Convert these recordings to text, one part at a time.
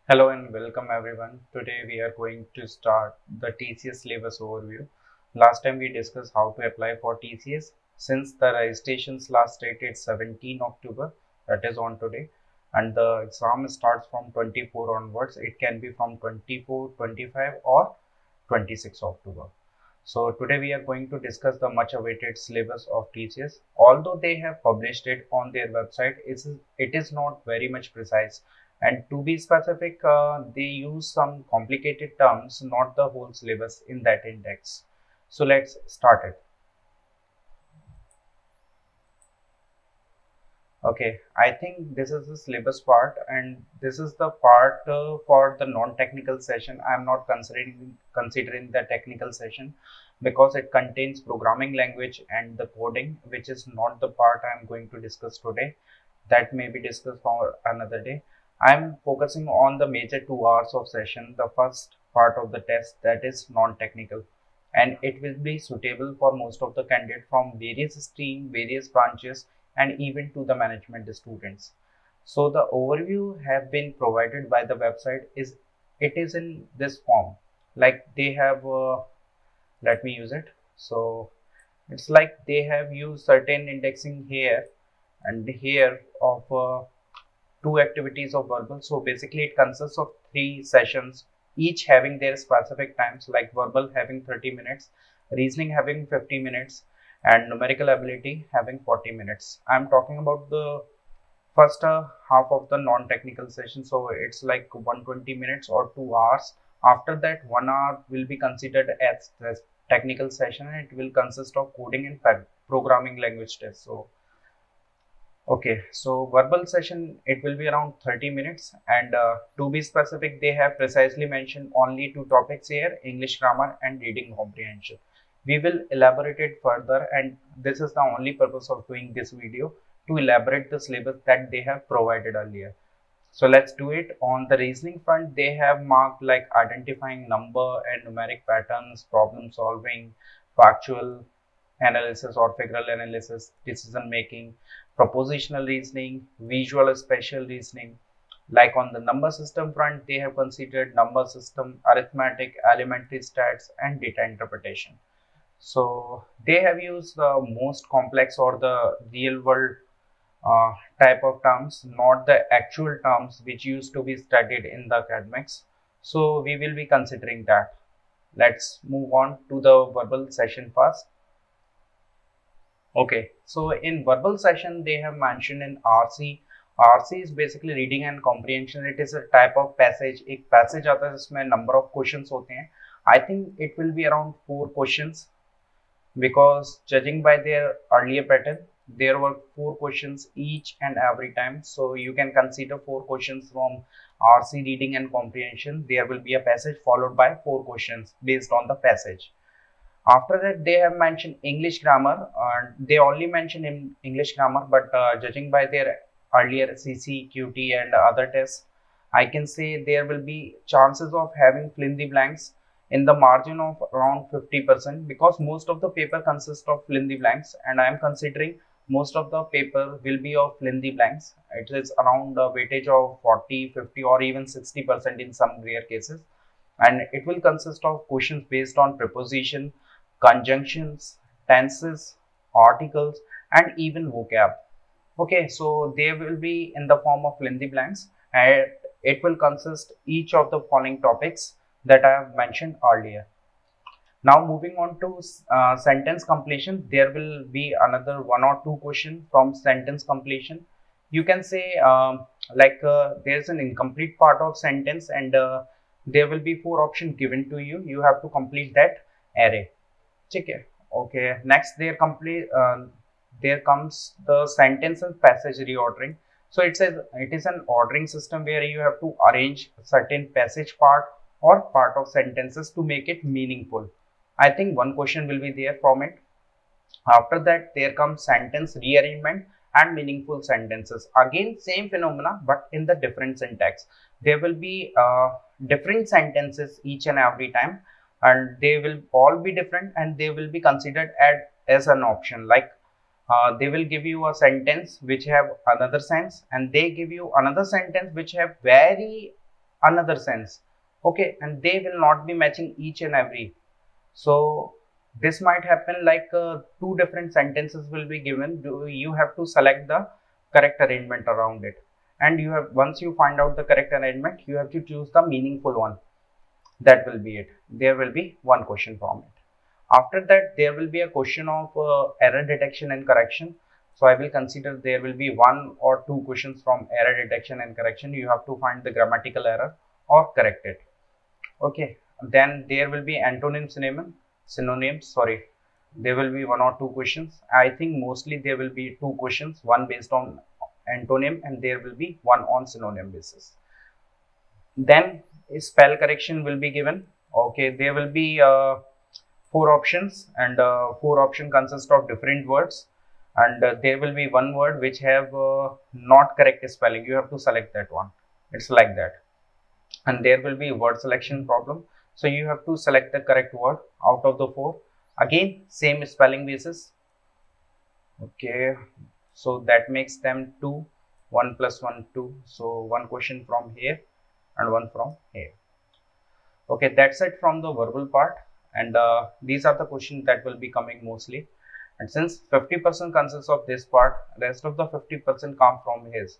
Hello and welcome everyone. Today we are going to start the TCS syllabus overview. Last time we discussed how to apply for TCS. Since the registration's last date is 17 October, that is on today, and the exam starts from 24 onwards. It can be from 24, 25 or 26 October. So today we are going to discuss the much awaited syllabus of TCS. Although they have published it on their website, it is not very much precise, and to be specific, they use some complicated terms, not the whole syllabus in that index. So let's start it. Okay, I think this is the syllabus part, and this is the part for the non-technical session. I'm not considering the technical session because it contains programming language and the coding, which is not the part I'm going to discuss today. That may be discussed for another day. I'm focusing on the major 2 hours of session, the first part of the test that is non-technical, and it will be suitable for most of the candidates from various stream, various branches, and even to the management students. So the overview have been provided by the website is it is in this form. Like they have, let me use it. So it's like they have used certain indexing here and here of two activities of verbal. So basically it consists of three sessions, each having their specific times, like verbal having 30 minutes, reasoning having 50 minutes, and numerical ability having 40 minutes. I'm talking about the first half of the non-technical session. So it's like 120 minutes or 2 hours. After that, 1 hour will be considered as the technical session, and it will consist of coding and programming language tests. So okay, so verbal session, it will be around 30 minutes, and to be specific, they have precisely mentioned only two topics here, English grammar and reading comprehension. We will elaborate it further, and this is the only purpose of doing this video, to elaborate the syllabus that they have provided earlier. So let's do it. On the reasoning front, they have marked like identifying number and numeric patterns, problem solving, factual analysis or figural analysis, decision making, propositional reasoning, visual spatial reasoning. Like on the number system front, they have considered number system, arithmetic, elementary stats, and data interpretation. So they have used the most complex or the real world uh, type of terms, not the actual terms which used to be studied in the academics. So we will be considering that. Let's move on to the verbal session first. Okay, so in verbal session, they have mentioned in RC. RC is basically reading and comprehension. It is a type of passage. एक passage आता है जिसमें number of questions होते हैं. I think it will be around 4 questions because judging by their earlier pattern, there were 4 questions each and every time. So you can consider 4 questions from RC reading and comprehension. There will be a passage followed by 4 questions based on the passage. After that, they have mentioned English grammar. They only mention in English grammar, but judging by their earlier CC, QT, and other tests, I can say there will be chances of having flimsy blanks in the margin of around 50% because most of the paper consists of flimsy blanks, and I am considering most of the paper will be of flimsy blanks. It is around a weightage of 40, 50, or even 60% in some rare cases, and it will consist of questions based on preposition, conjunctions, tenses, articles, and even vocab. Okay, so they will be in the form of flimsy blanks, and it will consist each of the following topics that I have mentioned earlier. Now moving on to sentence completion, there will be another 1 or 2 questions from sentence completion. You can say there's an incomplete part of sentence, and there will be 4 options given to you. You have to complete that array. ठीक है. Okay, next there comes the sentence and passage reordering. So it is an ordering system where you have to arrange certain passage part or part of sentences to make it meaningful. I think 1 question will be there from it. After that, there comes sentence rearrangement and meaningful sentences. Again, same phenomena, but in the different syntax. There will be different sentences each and every time, and they will all be different, and they will be considered as an option. Like they will give you a sentence which have another sense, and they give you another sentence which have very another sense. Okay, and they will not be matching each and every. So this might happen like two different sentences will be given. You have to select the correct arrangement around it, and you have, once you find out the correct arrangement, you have to choose the meaningful one. That will be it. There will be one question from it. After that, there will be a question of error detection and correction. So I will consider there will be one or two questions from error detection and correction. You have to find the grammatical error or correct it. Okay, then there will be antonym synonyms, sorry. There will be one or two questions. I think mostly there will be two questions, one based on antonym and there will be one on synonym basis. Then spell correction will be given. Okay, there will be four options, and four option consist of different words, and there will be one word which have not correct spelling. You have to select that one. It's like that. And there will be word selection problem, so you have to select the correct word out of the four. Again, same spelling basis. Okay, so that makes them 2, 1 plus 1 2. So one question from here and one from here. Okay, that's it from the verbal part, and these are the questions that will be coming mostly. And since 50% consists of this part, rest of the 50% come from his.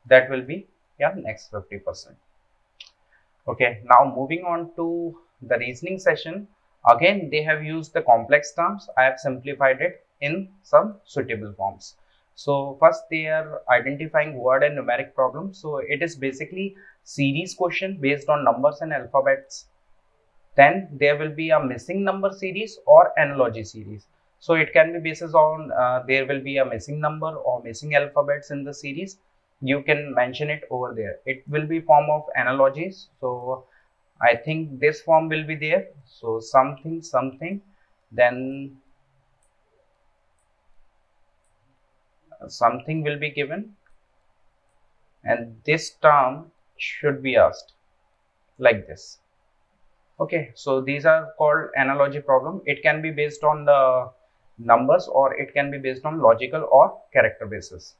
That will be next 50%. Okay, now moving on to the reasoning session. Again, they have used the complex terms. I have simplified it in some suitable forms. So first they are identifying word and numeric problems. So it is basically series question based on numbers and alphabets. Then there will be a missing number series or analogy series. So it can be basis on there will be a missing number or missing alphabets in the series. You can mention it over there. It will be form of analogies. So I think this form will be there. So something, then something will be given, and this term should be asked like this. Okay, so these are called analogy problem. It can be based on the numbers or it can be based on logical or character basis.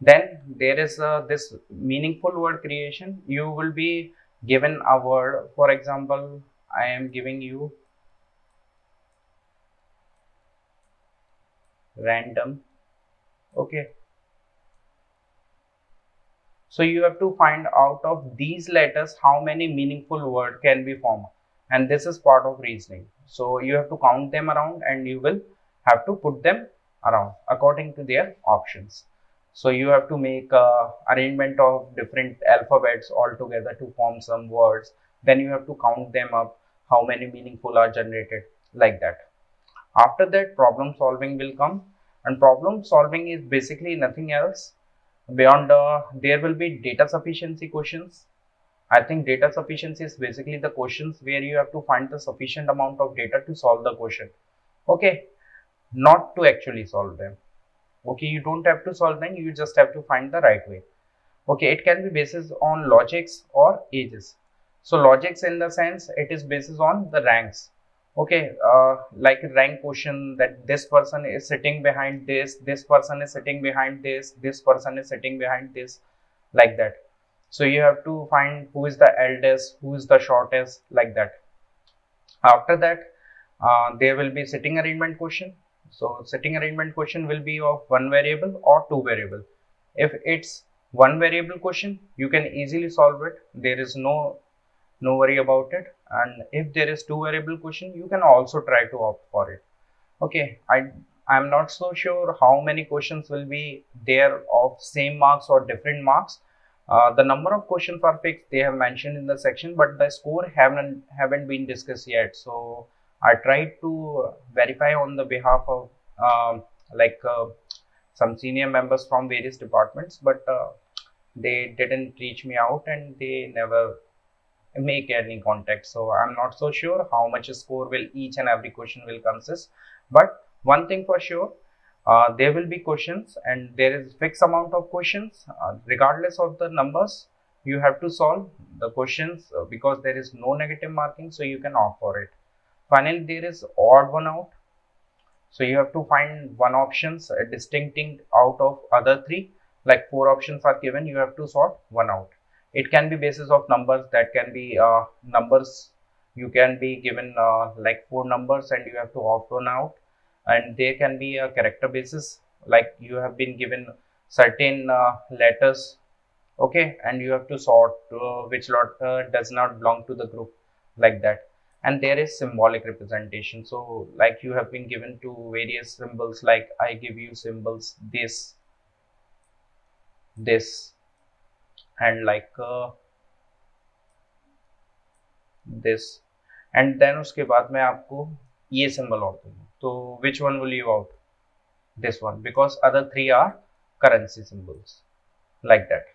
Then there is this meaningful word creation. You will be given a word. For example, I am giving you random. Okay, so you have to find out of these letters how many meaningful word can be formed, and this is part of reasoning. So you have to count them around and you will have to put them around according to their options. So you have to make a arrangement of different alphabets all together to form some words. Then you have to count them up, how many meaningful are generated, like that. After that, problem solving will come, and problem solving is basically nothing else beyond there will be data sufficiency questions. I think data sufficiency is basically the questions where you have to find the sufficient amount of data to solve the question. Okay, not to actually solve them. Okay, you don't have to solve them, you just have to find the right way. Okay, it can be basis on logics or ages. So logics in the sense it is basis on the ranks. Okay, like rank question, that this person is sitting behind this person is sitting behind this person is sitting behind this, like that. So you have to find who is the eldest, who is the shortest, like that. After that, there will be sitting arrangement question. So sitting arrangement question will be of one variable or two variable. If it's one variable question, you can easily solve it. There is no worry about it. And if there is two variable question, you can also try to opt for it. Okay, I'm not so sure how many questions will be there of same marks or different marks. The number of questions are fixed, they have mentioned in the section, but the score haven't been discussed yet. So I tried to verify on the behalf of some senior members from various departments, but they didn't reach me out and they never make any contact. So I'm not so sure how much score will each and every question will consist. But one thing for sure, there will be questions and there is fixed amount of questions regardless of the numbers. You have to solve the questions because there is no negative marking, so you can opt for it. Finally, there is odd one out. So you have to find one options distincting out of other three. Like four options are given, you have to sort one out. It can be basis of numbers, that can be numbers. You can be given like 4 numbers and you have to opt one out, and there can be a character basis, like you have been given certain letters, okay, and you have to sort which letter does not belong to the group, like that. And there is symbolic representation, so like you have been given to various symbols, like I give you symbols this and like this, and then उसके बाद मैं आपको ये symbol और दूंगा, तो which one will you out? This one, because other 3 are currency symbols, like that.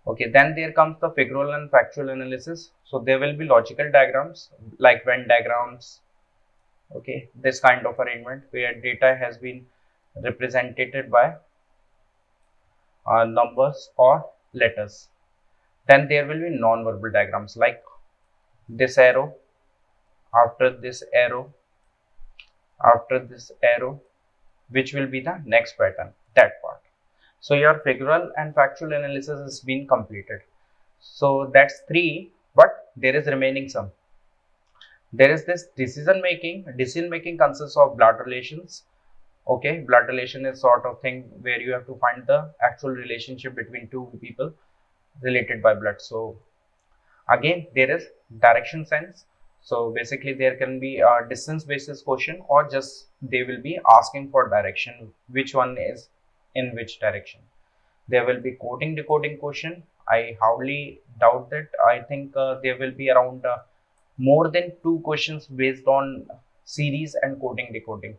Okay, then there comes the figural and factual analysis. So there will be logical diagrams like Venn diagrams, okay, this kind of arrangement where data has been represented by numbers or letters. Then there will be non-verbal diagrams like this arrow, after this arrow, after this arrow, which will be the next pattern, that part. So your figural and factual analysis has been completed. So that's 3, but there is remaining some. There is this decision making. Decision making consists of blood relations. Okay, blood relation is sort of thing where you have to find the actual relationship between two people related by blood. So again, there is direction sense. So basically there can be a distance basis question, or just they will be asking for direction, which one is in which direction. There will be coding decoding question. I hardly doubt that. I think there will be around more than 2 questions based on series and coding decoding.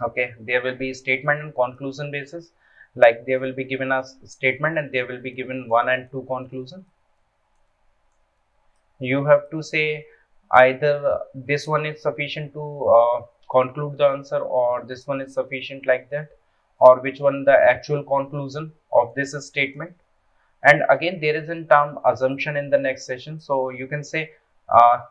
Okay, there will be statement and conclusion basis, like there will be given a statement and there will be given 1 and 2 conclusion. You have to say either this one is sufficient to conclude the answer, or this one is sufficient, like that, or which one the actual conclusion of this statement. And again, there is a term assumption in the next session. So you can say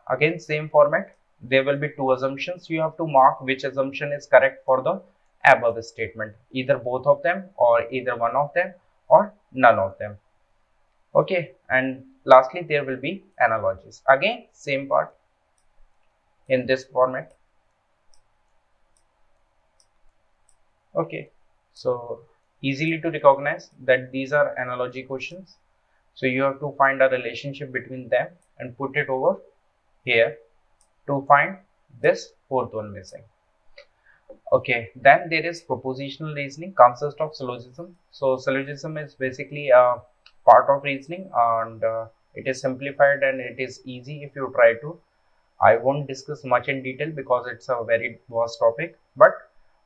again same format. There will be 2 assumptions. You have to mark which assumption is correct for the above statement, either both of them or either one of them or none of them. Okay, and lastly there will be analogies. Again same part in this format. Okay, so easily to recognize that these are analogy questions. So you have to find a relationship between them and put it over here to find this 4th one missing. Okay, then there is propositional reasoning, consists of syllogism. So syllogism is basically a part of reasoning, and it is simplified and it is easy if you try to. I won't discuss much in detail because it's a very vast topic, but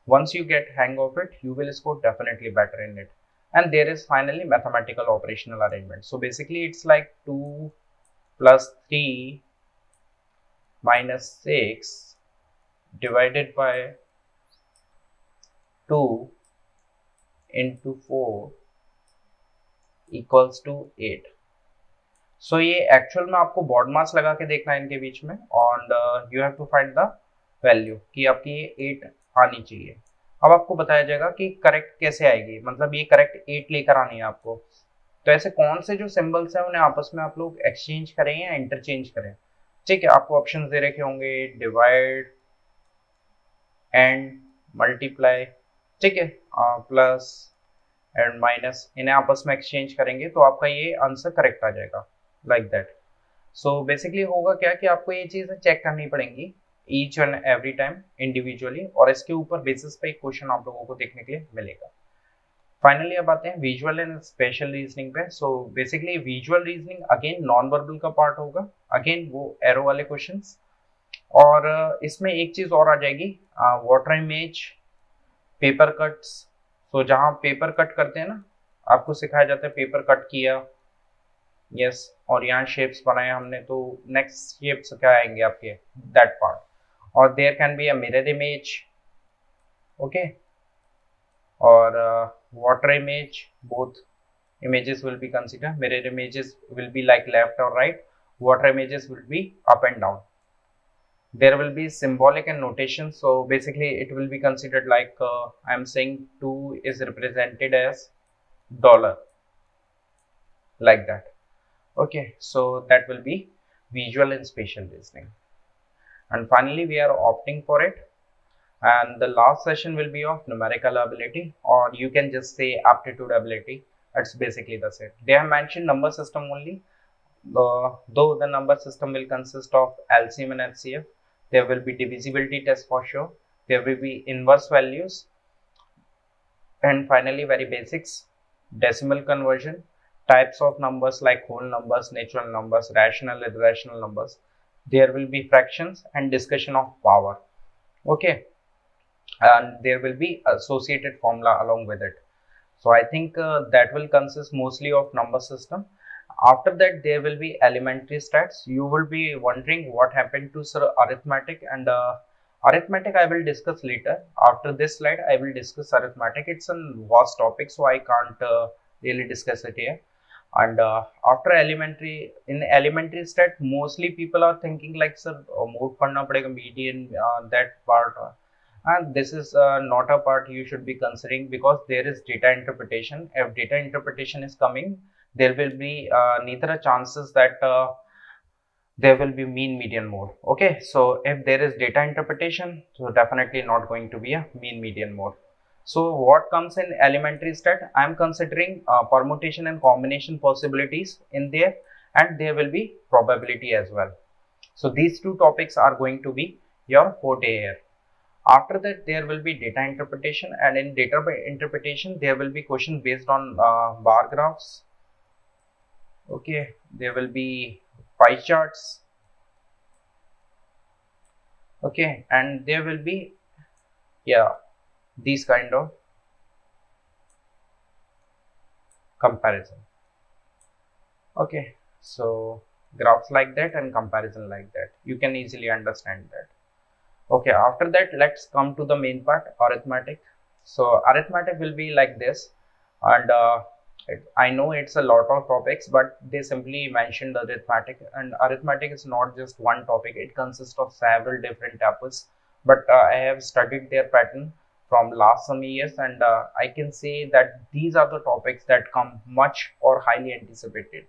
once you get hang of it, you will score definitely better in it. And there is finally mathematical operational arrangement. So basically it's like 2 plus 3 minus 6 divided by 2 into 4 equals to 8. So ये actual में आपको baud मास लगा के देखना है इनके बीच में, और you have to find the value कि आपकी ये 8 आनी चाहिए. अब आपको बताया जाएगा कि करेक्ट कैसे आएगी, मतलब ये करेक्ट 8 लेकर आनी है आपको. तो ऐसे कौन से जो सिंबल्स हैं उन्हें आपस में आप लोग एक्सचेंज करें या इंटरचेंज करें. ठीक है, आपको ऑप्शन दे रखे होंगे डिवाइड एंड मल्टीप्लाई, ठीक है, प्लस एंड माइनस, इन्हें आपस में एक्सचेंज करेंगे तो आपका ये आंसर करेक्ट आ जाएगा, लाइक दैट. सो बेसिकली होगा क्या कि आपको ये चीजें चेक करनी पड़ेंगी each and every time individually, और इसके ऊपर बेसिस पे एक क्वेश्चन आप लोगों को देखने के लिए मिलेगा. फाइनली अब आते हैं विजुअल एंड स्पेशल रीजनिंग पे. So basically visual reasoning again non verbal का पार्ट होगा, अगेन वो एरो वाले क्वेश्चंस. और इसमें एक चीज और आ जाएगी, वाटर इमेज, पेपर कट्स. तो जहां पेपर कट करते हैं ना, आपको सिखाया जाता है पेपर कट किया, यस, और यहाँ शेप्स बनाए हमने, तो नेक्स्ट शेप्स क्या आएंगे आपके, दैट पार्ट. और there can be a mirror image, okay, और water image, both images will be considered. Mirror images will be like left or right, water images will be up and down. There will be symbolic and notation. So basically it will be considered like I am saying 2 is represented as dollar, like that. Okay, so that will be visual and spatial reasoning. And finally, we are opting for it. And the last session will be of numerical ability, or you can just say aptitude ability. It's basically the same. They have mentioned number system only. Though the number system will consist of LCM and HCF, there will be divisibility test for sure. There will be inverse values, and finally very basics, decimal conversion, types of numbers like whole numbers, natural numbers, rational, irrational numbers. There will be fractions and discussion of power. Okay, and there will be associated formula along with it. So I think that will consist mostly of number system. After that, there will be elementary stats. You will be wondering what happened to sir arithmetic, and arithmetic I will discuss later. After this slide, I will discuss arithmetic. It's a vast topic, so I can't really discuss it here. And after elementary, in elementary stat, mostly people are thinking like, sir, mode padna padega, median, that part. And this is not a part you should be considering, because there is data interpretation. If data interpretation is coming, there will be neither a chances that there will be mean median mode. Okay, so if there is data interpretation, so definitely not going to be a mean median mode. So what comes in elementary stat, I am considering permutation and combination possibilities in there, and there will be probability as well. So these two topics are going to be your forte here. After that, there will be data interpretation, and in data interpretation, there will be question based on bar graphs. Okay, there will be pie charts. Okay, and there will be, yeah, these kind of comparison. Okay, so graphs like that and comparison like that, you can easily understand that. Okay, after that, let's come to the main part, arithmetic. So arithmetic will be like this, and I know it's a lot of topics, but they simply mentioned arithmetic, and arithmetic is not just one topic. It consists of several different topics, but I have studied their pattern from last some years, and I can say that these are the topics that come much or highly anticipated.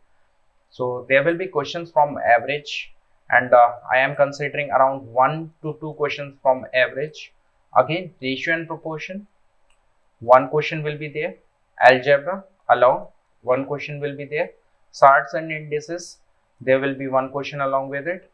So there will be questions from average, and I am considering around 1 to 2 questions from average. Again, ratio and proportion, one question will be there. Algebra, along, one question will be there. Surds and indices, there will be one question along with it.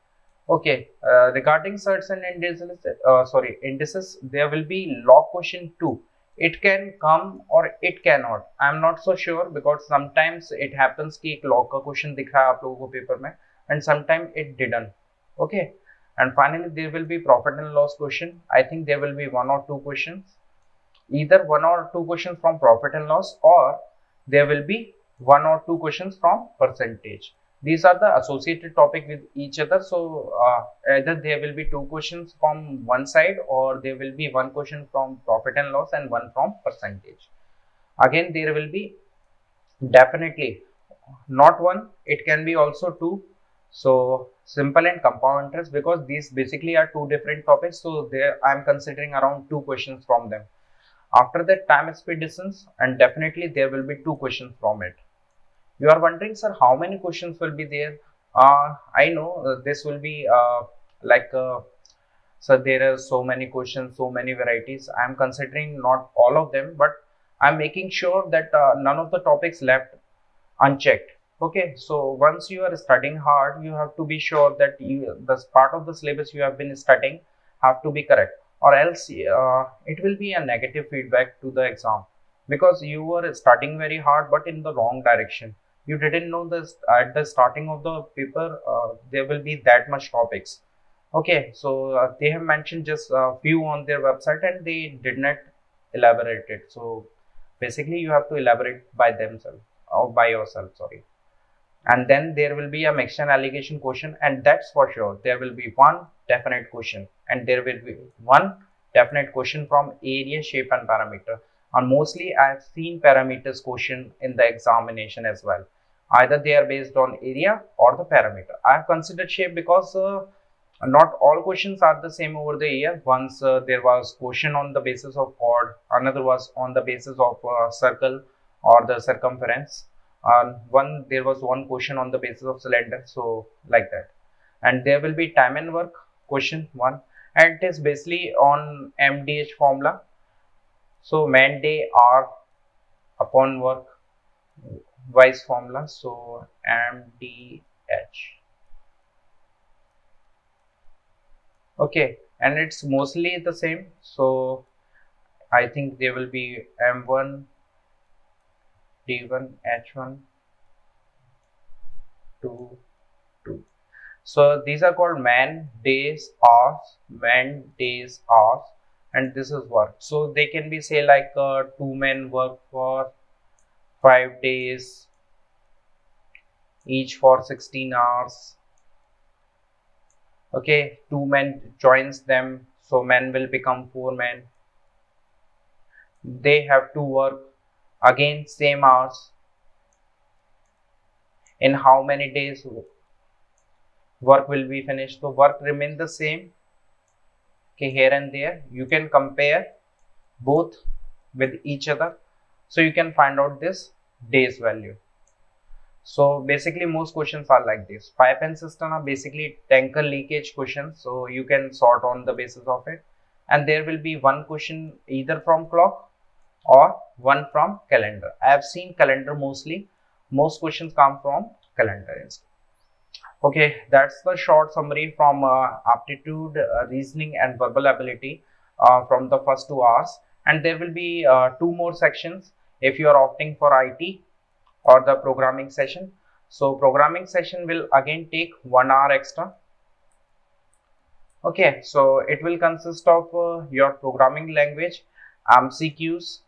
Okay, regarding surds and indices, there will be log question 2. It can come or it cannot. I am not so sure, because sometimes it happens कि एक log का question दिख रहा है आप लोगों को paper में, and sometimes it didn't. Okay, and finally there will be profit and loss question. I think there will be one or two questions, either one or two questions from profit and loss, or there will be one or two questions from percentage. These are the associated topic with each other, so either there will be two questions from one side, or there will be one question from profit and loss and one from percentage. Again, there will be definitely not one, it can be also two. So simple and compound interest, because these basically are two different topics, so there I am considering around two questions from them. After that, time speed distance, and definitely there will be two questions from it. You are wondering, sir, how many questions will be there? I know this will be so there are so many questions, so many varieties. I am considering not all of them, but I am making sure that none of the topics left unchecked. Okay, so once you are studying hard, you have to be sure that this part of the syllabus you have been studying have to be correct, or else it will be a negative feedback to the exam, because you were studying very hard but in the wrong direction. You didn't know this at the starting of the paper there will be that much topics. Okay, so they have mentioned just a few on their website, and they did not elaborate it. So basically you have to elaborate by themselves, or by yourself, sorry. And then there will be a mixture and allegation question, and that's for sure there will be one definite question, and there will be one definite question from area, shape and parameter. And mostly I have seen parameters question in the examination as well. Either they are based on area or the parameter. I have considered shape because not all questions are the same over the year. Once there was question on the basis of chord, another was on the basis of circle or the circumference. There was one question on the basis of cylinder, so like that. And there will be time and work question one, and it is basically on MDH formula. So man day, hour upon work, wise formula. So MDH. Okay, and it's mostly the same. So I think there will be M1 D1 H1 2 2. So these are called man days hours, and this is work. So they can be say like two men work for 5 days, each for 16 hours. Okay, two men joins them, so men will become four men. They have to work again same hours. In how many days work will be finished? So work remain the same. Okay, here and there you can compare both with each other, so you can find out this days value. So basically most questions are like this. Pipe and cistern are basically tanker leakage questions, so you can sort on the basis of it. And there will be one question either from clock or one from calendar. I have seen calendar mostly. Most questions come from calendar instead. Okay, that's the short summary from aptitude, reasoning and verbal ability from the first 2 hours. And there will be two more sections if you are opting for IT or the programming session. So programming session will again take 1 hour extra. Okay, so it will consist of your programming language, MCQs.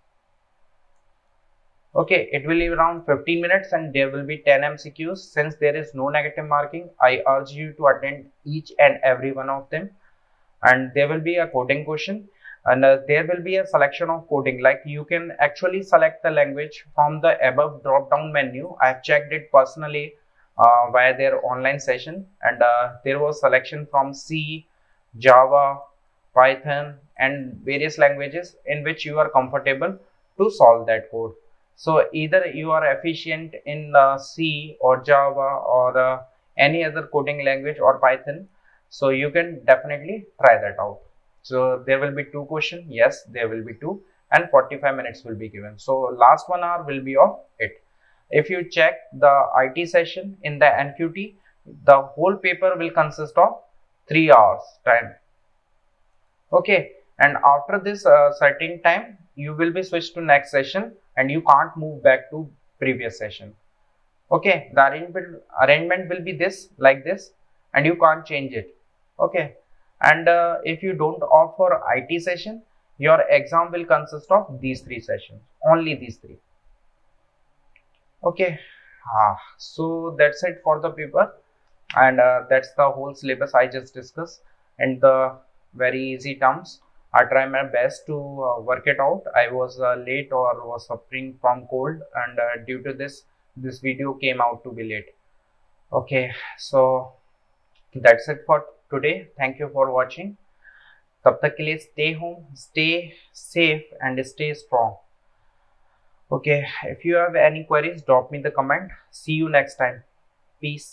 Okay, it will be around 15 minutes and there will be 10 MCQs. Since there is no negative marking, I urge you to attend each and every one of them. And there will be a coding question, and there will be a selection of coding. Like you can actually select the language from the above drop down menu. I have checked it personally via their online session, and there was selection from C, Java, Python and various languages in which you are comfortable to solve that code. So either you are efficient in C or Java or any other coding language or Python, so you can definitely try that out. So there will be two questions. Yes, there will be two, and 45 minutes will be given. So last 1 hour will be of it. If you check the IT session in the NQT, the whole paper will consist of 3 hours time. Okay, and after this certain time you will be switched to next session and you can't move back to previous session. Okay, the arrangement will be this, like this, and you can't change it. Okay, and if you don't opt for IT session, your exam will consist of these three sessions, only these three. Okay, so that's it for the paper, and that's the whole syllabus I just discussed in the very easy terms. I try my best to work it out. I was late or was suffering from cold, and due to this video came out to be late. Okay, so that's it for today. Thank you for watching. तब तक के लिए stay home, stay safe and stay strong. Okay, if you have any queries, drop me the comment. See you next time. Peace.